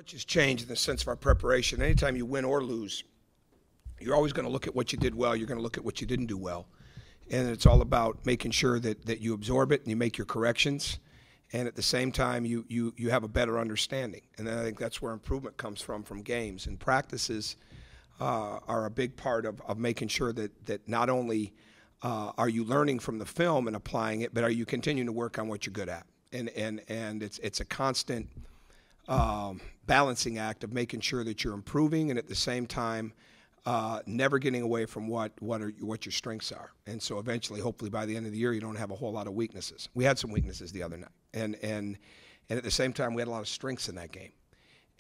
Much has changed in the sense of our preparation. Anytime you win or lose, you're always going to look at what you did well. You're going to look at what you didn't do well. And it's all about making sure that you absorb it and you make your corrections. And at the same time, you have a better understanding. And then I think that's where improvement comes from games. And practices are a big part of making sure that not only are you learning from the film and applying it, but are you continuing to work on what you're good at. And it's a constant balancing act of making sure that you're improving and at the same time never getting away from what your strengths are. And so eventually, hopefully by the end of the year, you don't have a whole lot of weaknesses. We had some weaknesses the other night. And at the same time, we had a lot of strengths in that game.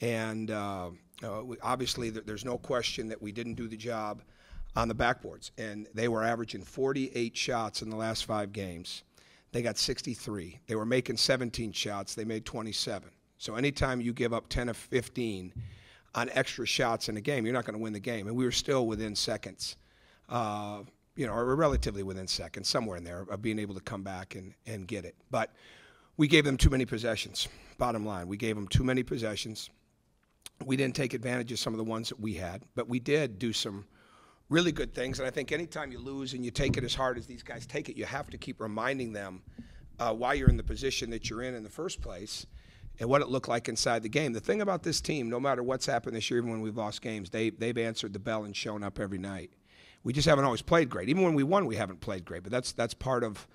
And obviously, there's no question that we didn't do the job on the backboards. And they were averaging 48 shots in the last 5 games. They got 63. They were making 17 shots. They made 27. So anytime you give up 10 of 15 on extra shots in a game, you're not going to win the game. And we were still within seconds, or relatively within seconds, somewhere in there, of being able to come back and get it. But we gave them too many possessions, bottom line. We gave them too many possessions. We didn't take advantage of some of the ones that we had, but we did do some really good things. And I think anytime you lose and you take it as hard as these guys take it, you have to keep reminding them why you're in the position that you're in the first place and what it looked like inside the game. The thing about this team, no matter what's happened this year, even when we've lost games, they've answered the bell and shown up every night. We just haven't always played great. Even when we won, we haven't played great, but that's part of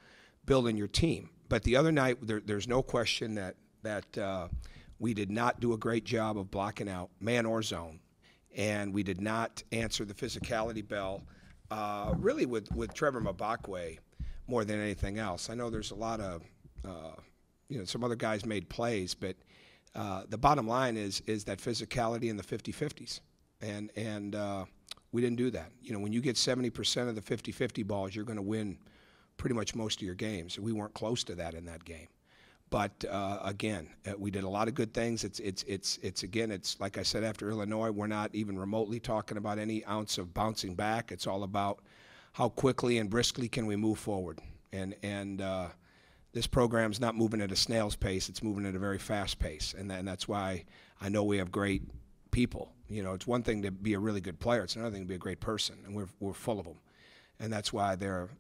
building your team. But the other night, there's no question that we did not do a great job of blocking out man or zone, and we did not answer the physicality bell, really with Trevor Mbakwe more than anything else. I know there's a lot of some other guys made plays, but the bottom line is that physicality in the 50-50s, and we didn't do that. When you get 70% of the 50-50 balls, you're going to win pretty much most of your games. We weren't close to that in that game. But again, we did a lot of good things. It's like I said after Illinois, we're not even remotely talking about any ounce of bouncing back. It's all about how quickly and briskly can we move forward. And this program's not moving at a snail's pace. It's moving at a very fast pace. And that's why I know we have great people. It's one thing to be a really good player. It's another thing to be a great person. And we're full of them. And that's why they're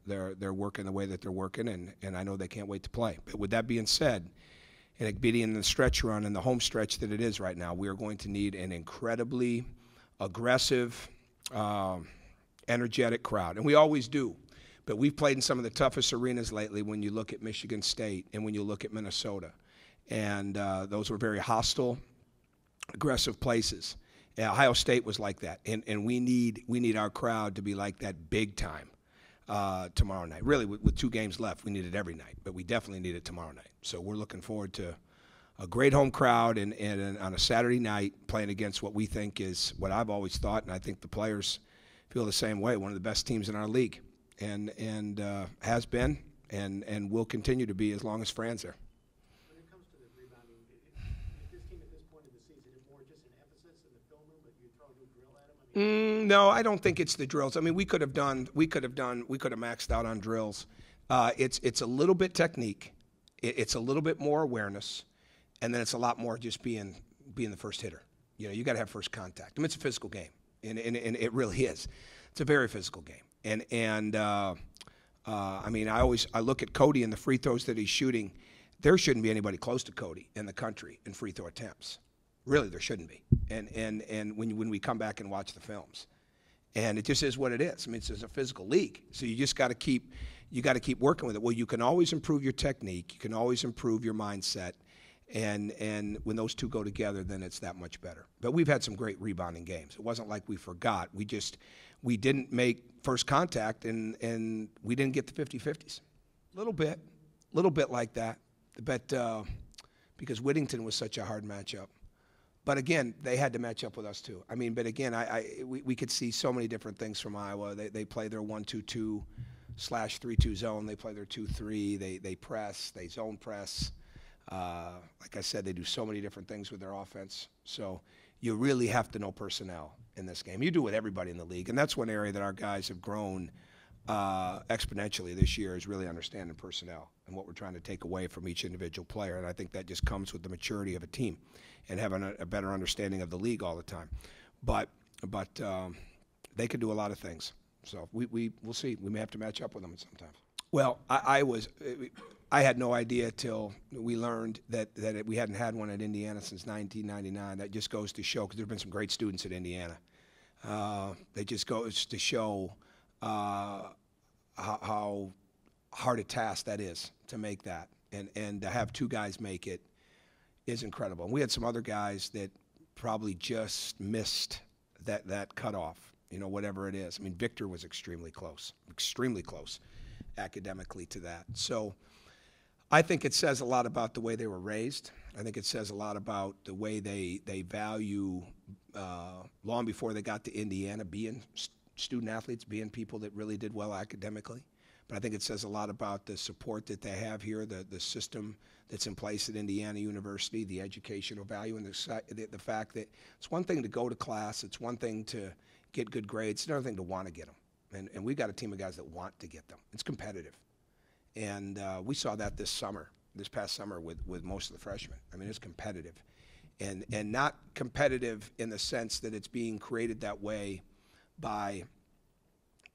working the way that they're working, and I know they can't wait to play. But with that being said, and being in the stretch run and the home stretch that it is right now, we are going to need an incredibly aggressive, energetic crowd. And we always do. But we've played in some of the toughest arenas lately when you look at Michigan State and when you look at Minnesota. And those were very hostile, aggressive places. Ohio State was like that, and we need our crowd to be like that big time tomorrow night. Really, with 2 games left, we need it every night, but we definitely need it tomorrow night. So we're looking forward to a great home crowd and on a Saturday night playing against what we think is what I've always thought, and I think the players feel the same way, one of the best teams in our league, and has been and will continue to be as long as Fran's there. No, I don't think it's the drills. I mean, we could have maxed out on drills. It's a little bit technique. It's a little bit more awareness, and then it's a lot more just being the first hitter. You got to have first contact. I mean, it's a physical game, and it really is. It's a very physical game. I mean, I look at Cody and the free throws that he's shooting. There shouldn't be anybody close to Cody in the country in free throw attempts. Really, there shouldn't be. And when we come back and watch the films, and it just is what it is. I mean, it's a physical league, so you just got to keep working with it. Well, you can always improve your technique. You can always improve your mindset, and when those two go together, then it's that much better. But we've had some great rebounding games. It wasn't like we forgot. We didn't make first contact, and we didn't get the 50-50s. A little bit like that, but because Whittington was such a hard matchup. But again, they had to match up with us too. I mean, but again, we could see so many different things from Iowa. They play their 1-2-2/3-2 zone. They play their 2-3. They press. They zone press. Like I said, they do so many different things with their offense. So you really have to know personnel in this game. You do with everybody in the league, and that's one area that our guys have grown exponentially this year is really understanding personnel and what we're trying to take away from each individual player. And I think that just comes with the maturity of a team and having a better understanding of the league all the time. But they can do a lot of things. So we'll see. We may have to match up with them sometimes. Well, I had no idea till we learned that we hadn't had one at Indiana since 1999. That just goes to show, because there have been some great students at Indiana. It just goes to show how hard a task that is to make that, and to have two guys make it is incredible. And we had some other guys that probably just missed that cutoff, whatever it is. I mean, Victor was extremely close academically to that. So I think it says a lot about the way they were raised. I think it says a lot about the way they value, long before they got to Indiana, being student athletes, being people that really did well academically. But I think it says a lot about the support that they have here, the system that's in place at Indiana University, the educational value, and the fact that it's one thing to go to class, it's one thing to get good grades, it's another thing to want to get them. And we've got a team of guys that want to get them. It's competitive. And we saw that this past summer with most of the freshmen. I mean, it's competitive. And not competitive in the sense that it's being created that way by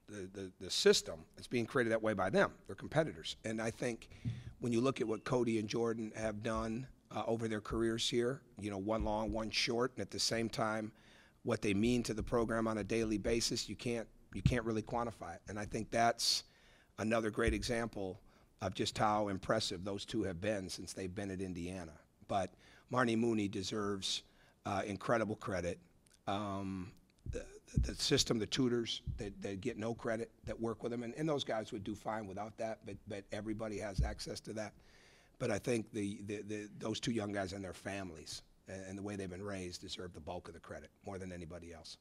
the system. It's being created that way by them. They're competitors. And I think when you look at what Cody and Jordan have done over their careers here, one long, one short, and at the same time, what they mean to the program on a daily basis, you can't really quantify it. And I think that's another great example of just how impressive those two have been since they've been at Indiana. But Marnie Mooney deserves incredible credit. The system, the tutors that get no credit, that work with them, and those guys would do fine without that, but everybody has access to that. But I think those two young guys and their families and the way they've been raised deserve the bulk of the credit more than anybody else.